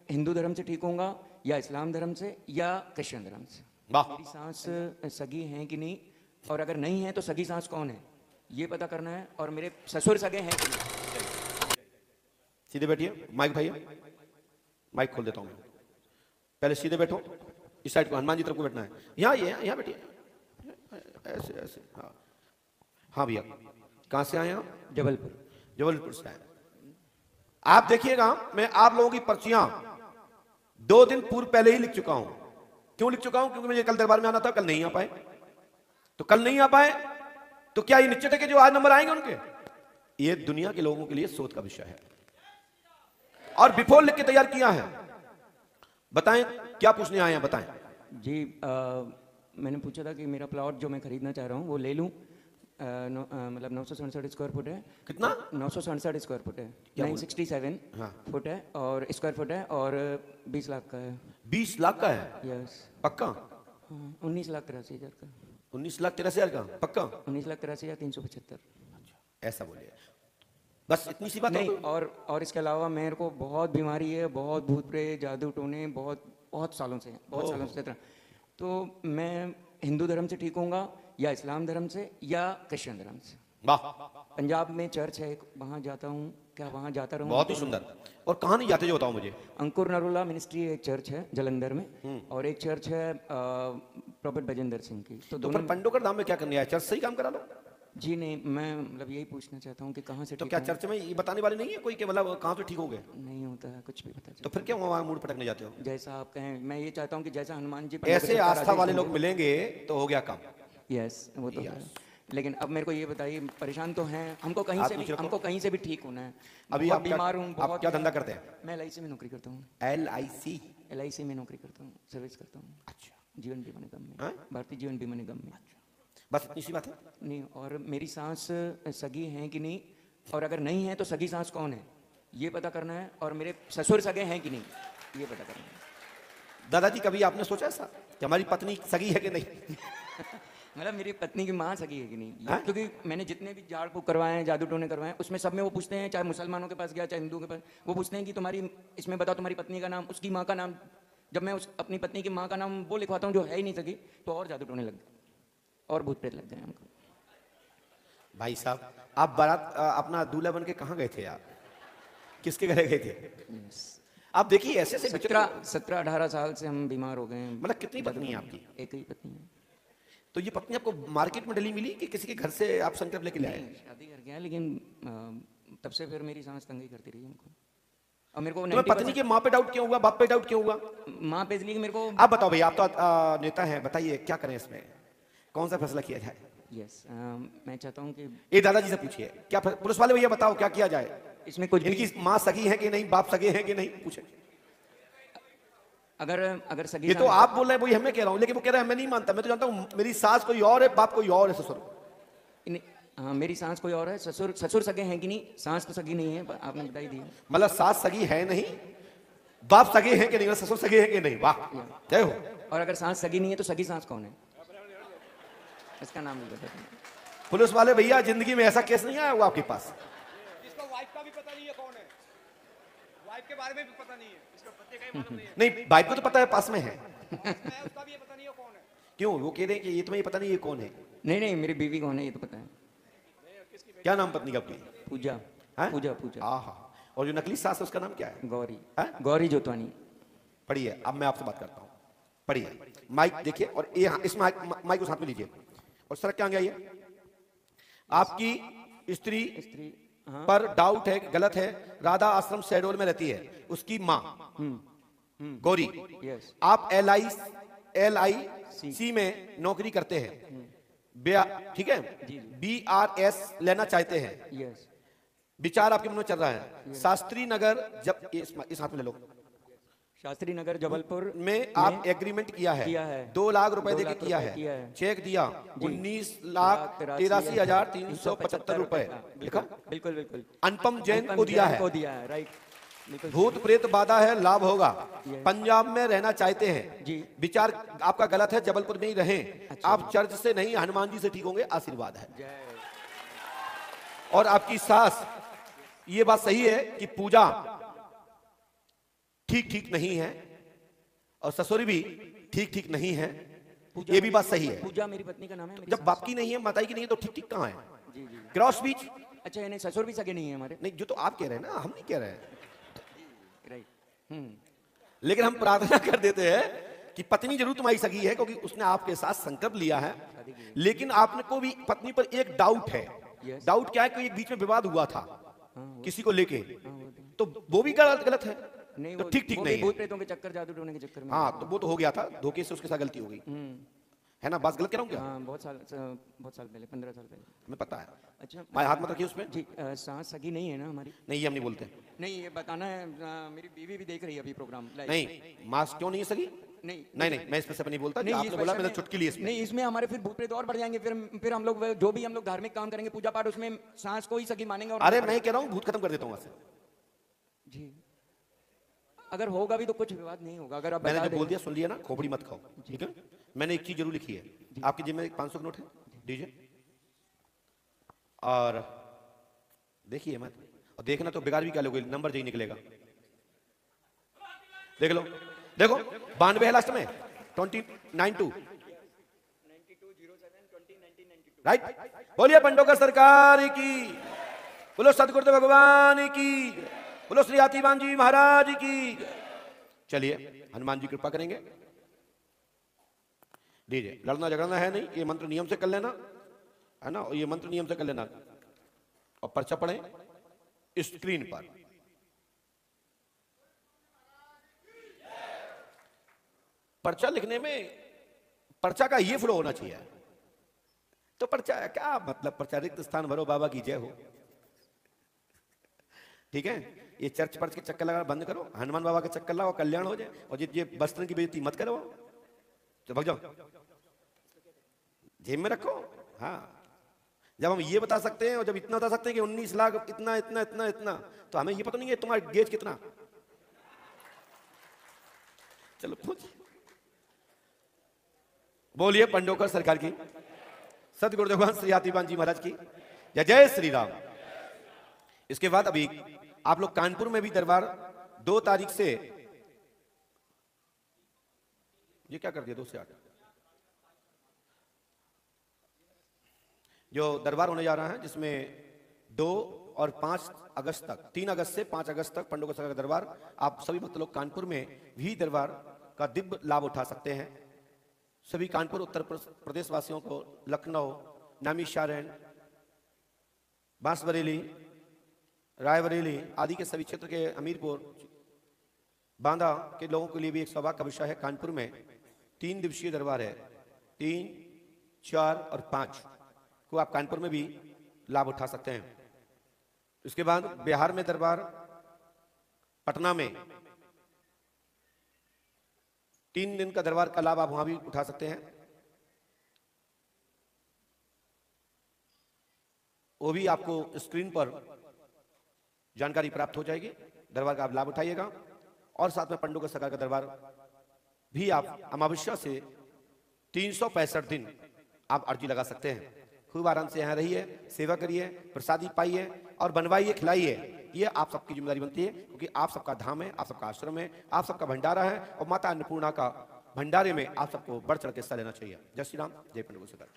हिंदू धर्म से ठीक होऊंगा या इस्लाम धर्म से या क्रिश्चियन धर्म से। वाह। मेरी सास सगी हैं कि नहीं, और अगर नहीं है तो सगी सास कौन है ये पता करना है, और मेरे ससुर सगे हैं कि नहीं। सीधे बैठिए, माइक उठाइए, माइक खोल देता हूं मैं। पहले सीधे बैठो, इस साइड को, हनुमान जी तरफ को बैठना है। यहाँ ये यहाँ बैठिए, ऐसे ऐसे। हाँ हाँ भैया, कहाँ से आए आप? जबलपुर। जबलपुर से आए। आप देखिएगा, मैं आप लोगों की पर्चियां 2 दिन पूर्व पहले ही लिख चुका हूं। क्यों लिख चुका हूं? क्योंकि मुझे कल दरबार में आना था, कल नहीं आ पाए। तो कल नहीं आ पाए तो क्या ये निश्चित है कि जो आज नंबर आएंगे उनके? ये दुनिया के लोगों के लिए शोध का विषय है, और बिफोर लिख के तैयार किया है। बताएं क्या पूछने आए हैं, बताएं जी। मैंने पूछा था कि मेरा प्लॉट जो मैं खरीदना चाह रहा हूँ वो ले लूँ। मतलब 967 स्क्वायर फुट है। कितना? 967 स्क्वायर फुट है। क्या 967 हाँ। फुट है और स्क्वायर फुट है, और 20 लाख का है। 20 लाख का है? यस। पक्का? हाँ, 19,83,000 का। 19,83,000 का पक्का? 19,83,375। ऐसा बोलिए, बस इतनी सी बात नहीं, हो? और इसके अलावा मेरे को बहुत बीमारी है, बहुत भूत प्रेत जादू टोने बहुत सालों से, बहुत सालों से। तो मैं हिंदू धर्म से ठीक होऊंगा या इस्लाम धर्म से या क्रिश्चियन धर्म से। वाह, पंजाब में चर्च है, वहाँ जाता हूँ। क्या वहाँ जाता रहूँ? बहुत ही सुंदर। और कहाँ नहीं जाते जो बताओ मुझे। अंकुर नरोला मिनिस्ट्री एक चर्च है जलंधर में, और एक चर्च है प्रॉफेट बजेंद्र सिंह की। तो तो दोनों। फिर पंडोकर धाम में क्या करने आया? चर्च से ही काम करा लो। जी नहीं, मैं मतलब यही पूछना चाहता हूँ कि कहाँ से तो ठीक क्या हूँ? चर्च में ये बताने वाले नहीं है कोई कि मतलब कहाँ से ठीक हो गए? नहीं होता है, कुछ भी पता तो चलता फिर क्यों वहाँ मूड पटकने जाते हो? है। जैसा आप कहें, मैं ये चाहता हूँ कि जैसा हनुमान जी ऐसे आस्था वाले लोग मिलेंगे तो हो गया काम। यस, वो तो है। लेकिन अब मेरे को ये बताइए, परेशान तो हैं, हमको कहीं से भी ठीक होना है। अभी बहुत आप बीमार हूँ। आप क्या धंधा करते हैं? मैं LIC में नौकरी करता हूँ। LIC में नौकरी करता हूँ, सर्विस करता हूँ। अच्छा, जीवन बीमा निगम में। हाँ? भारतीय जीवन बीमा निगम में। बस इतनी सी बात है? नहीं, और मेरी सास सगी हैं कि नहीं, और अगर नहीं है तो सगी सास कौन है ये पता करना है, और मेरे ससुर सगे हैं कि नहीं ये पता करना है। दादाजी, कभी आपने सोचा ऐसा कि हमारी पत्नी सगी है कि नहीं? मतलब मेरी पत्नी की माँ सगी है कि नहीं, हाँ? क्योंकि मैंने जितने भी झाड़ फूक करवाए हैं, जादू टोने करवाए हैं, उसमें सब में वो पूछते हैं, चाहे मुसलमानों के पास गया चाहे हिंदू के पास, वो पूछते हैं कि तुम्हारी इसमें बताओ तुम्हारी पत्नी का नाम, उसकी माँ का नाम। जब मैं उस अपनी पत्नी की माँ का नाम वो लिखवाता हूँ जो है ही नहीं सगी, तो और जादू टोने लग गए और भूत प्रेत लग गए हमको। भाई साहब, आप बारात अपना दूल्हा बन के कहाँ गए थे आप? किसके घर गए थे? आप देखिए ऐसे ऐसे 17-18 साल से हम बीमार हो गए हैं। मतलब कितनी पत्नी है आपकी? एक ही पत्नी है। तो ये पत्नी आपको मार्केट में डली मिली कि किसी के घर से आप संकल्प लेके लाए? शादी कर गया, लेकिन तब से फिर मेरी सांस तंगी करती रही हमको। और मेरे को तो पत्नी के माँ पे डाउट क्यों हुआ, बाप पे डाउट क्यों हुआ? माँ पे इसलिए मेरे को। आप बताओ भैया, आप तो नेता हैं, बताइए क्या करें इसमें, कौन सा फैसला किया जाए? यस, मैं चाहता हूँ कि ये दादाजी से पूछिए, क्या पुलिस वाले भैया बताओ क्या किया जाए? इसमें कुछ इनकी माँ सगी है कि नहीं, बाप सगे हैं कि नहीं, पूछे। अगर सगी ये तो आप बोल रहे हैं, वही हमें कह रहा हूँ, लेकिन वो कह रहा है मैं नहीं मानता। मैं तो जानता हूँ मेरी सास कोई और है, बाप कोई और है, ससुर। हाँ, मेरी सास कोई और है, ससुर सगे हैं कि नहीं? सास तो सगी नहीं है, आपने बताई दी। मतलब सास सगी है नहीं, बाप सगे हैं कि नहीं, ससुर सगे हैं कि नहीं? वाह, जय हो। और अगर सास सगी नहीं है तो सगी सास कौन है? इसका नाम नहीं पता। पुलिस वाले भैया, जिंदगी में ऐसा केस नहीं आया हुआ आपके पास? इसको वाइफ का भी पता नहीं है कौन है, वाइफ के बारे में भी पता नहीं है, इसका पति का ही मालूम नहीं है। नहीं, वाइफ को तो पता है, पास में है। उसका भी ये पता नहीं है कौन है। क्यों? वो कह रहे हैं कि ये तुम्हें पता नहीं ये कौन है? नहीं, मेरी बीवी कौन है ये तो पता है। क्या नाम पत्नी का आपकी? पूजा। है? पूजा। आहा। और जो नकली सास है उसका नाम क्या है? गौरी। है? गौरी जोतवानी। पढ़िए, अब मैं आपसे बात करता हूँ। पढ़िए, माइक देखिए, और ये इस माइक को साथ में लीजिए, और सर क्या आइए। आपकी स्त्री पर डाउट है, गलत है, राधा आश्रम शहडोल में रहती है, उसकी माँ गौरी। यस। आप LIC में नौकरी करते हैं, ठीक है, BRS लेना चाहते हैं। यस। विचार आपके मन में चल रहा है। शास्त्री नगर, जब इस हाथ में ले लो, शास्त्री नगर जबलपुर में आप एग्रीमेंट किया है, 2 लाख रुपए देके किया है, चेक दिया 19,83,375 रुपए लिखा, बिल्कुल। अनुपम जैन को दिया है। राइट। भूत प्रेत बाधा है, लाभ होगा। पंजाब में रहना चाहते हैं जी। विचार आपका गलत है, जबलपुर में ही रहें। आप चर्च से नहीं, हनुमान जी से ठीक होंगे, आशीर्वाद है। और आपकी सास, ये बात सही है कि पूजा ठीक ठीक नहीं है और ससुरी भी ठीक ठीक नहीं है, ये भी बात सही है। पूजा मेरी पत्नी का नाम है। मेरी जब बाप की नहीं है, माता की नहीं है, तो ठीक ठीक कहाँ है? जी जी। क्रॉस बीच। अच्छा यानी ससुर भी सगे नहीं है हमारे? नहीं, जो तो आप कह रहे हैं ना, हम नहीं कह रहे हैं। राइट। लेकिन हम प्रार्थना कर देते हैं कि पत्नी जरूर तुम्हारी सगी है, क्योंकि उसने आपके साथ संकल्प लिया है। लेकिन आपने को भी पत्नी पर एक डाउट है। Yes. डाउट क्या है कि एक बीच में विवाद हुआ था किसी को लेके, तो वो भी गलत है। नहीं तो वो ठीक ठीक वो नहीं भी है। भूत प्रेतों के चक्कर, जादू टोने के चक्कर में। हाँ, तो वो तो हो गया था, धोखे से उसके साथ गलती हो गई है ना। बात गलत कह रहा हूँ क्या? हाँ बहुत साल पहले, 15 साल पहले। हमें पता है। अच्छा मैं हाथ मत रखिए उसमें। जी। सास सगी नहीं है ना हमारी? नहीं, ये हम नहीं बोलते। नहीं ये बताना है, मेरी बीवी भी देख रही है अभी प्रोग्राम लाइव। नहीं, मास क्यों नहीं है सगी? नहीं नहीं, मैं इस पे से नहीं बोलता। नहीं, आपने इस बोला, वैसे मैंने में- चुटकी ली इसमें। नहीं इसमें हमारे फिर भूत प्रेत और बढ़ जाएंगे। फिर हम लोग जो भी हम लोग धार्मिक काम करेंगे, पूजा पाठ, उसमें सांस को ही सगी मानेंगे। और अरे मैं कह रहा हूँ भूत खत्म कर देता हूँ वहां से। जी अगर होगा भी तो कुछ विवाद नहीं होगा। अगर आप मैंने बता जो दें। बोल दिया सुन लिया ना, खोपड़ी मत खाओ, ठीक है। मैंने एक चीज जरूर लिखी है, आपकी जेब में एक 500 का नोट है, दीजिए। और देखिए मत, और देखना तो बेकार भी क्या लोगे, नंबर यही निकलेगा। देख लो, देखो 92 है लास्ट में, 292 राइट। बोलिए पंडोकर सरकार की, बोलो सतगुरुदेव भगवान की, बोलो श्री हाथीवान जी महाराज की। चलिए हनुमान जी कृपा करेंगे। दीजिए, लड़ना झगड़ना है नहीं, ये मंत्र नियम से कर लेना है ना, और ये मंत्र नियम से कर लेना। और पर्चा पढ़ें स्क्रीन पर। पर्चा लिखने में पर्चा का ये फ्लो होना चाहिए। तो पर्चा क्या मतलब, पर्चा रिक्त स्थान भरो बाबा की जय हो, ठीक है। ये चर्च पर्च के चक्कर लगा बंद करो, हनुमान बाबा के चक्कर लगाओ, कल्याण हो जाए। और ये वस्त्र की बेइज्जती मत करो, तो भाग जाओ, जेब में रखो। हाँ, जब हम ये बता सकते हैं और जब इतना बता सकते हैं कि 19 लाख इतना इतना इतना इतना, तो हमें ये पता नहीं है तुम्हारा गेज कितना। चलो खुद बोलिए पंडोकर सरकार की, सतगुरुदेव भगवान श्री हाथीवान जी महाराज की जय। जय श्री राम। इसके बाद अभी आप लोग कानपुर में भी दरबार 2 तारीख से, ये क्या कर दिया 2 से 8, जो दरबार होने जा रहा है, जिसमें 2 और 5 अगस्त तक, 3 अगस्त से 5 अगस्त तक पंडोकर सरकार का दरबार। आप सभी भक्त लोग कानपुर में भी दरबार का दिव्य लाभ उठा सकते हैं। सभी कानपुर उत्तर प्रदेश वासियों को, लखनऊ, नामीशारण, बांसबरेली, रायबरेली आदि के सभी क्षेत्र के, हमीरपुर, बांदा के लोगों के लिए भी एक सौभाग्य का विषय है। कानपुर में 3 दिवसीय दरबार है, 3, 4 और 5 को आप कानपुर में भी लाभ उठा सकते हैं। इसके बाद बिहार में दरबार, पटना में 3 दिन का दरबार का लाभ आप वहां भी उठा सकते हैं। वो भी आपको स्क्रीन पर जानकारी प्राप्त हो जाएगी, दरबार का आप लाभ उठाइएगा। और साथ में पंडोकर सरकार का दरबार भी आप अमावस्या से 365 दिन आप अर्जी लगा सकते हैं। खूब आराम से यहाँ रहिए, सेवा करिए, प्रसादी पाइए और बनवाइए, खिलाइए। ये आप सबकी जिम्मेदारी बनती है, क्योंकि आप सबका धाम है, आप सबका आश्रम है, आप सबका भंडारा है, और माता अन्नपूर्णा का भंडारे में आप सबको बढ़ चढ़ के हिस्सा लेना चाहिए। जय श्री राम, जय पंडोकर सरकार।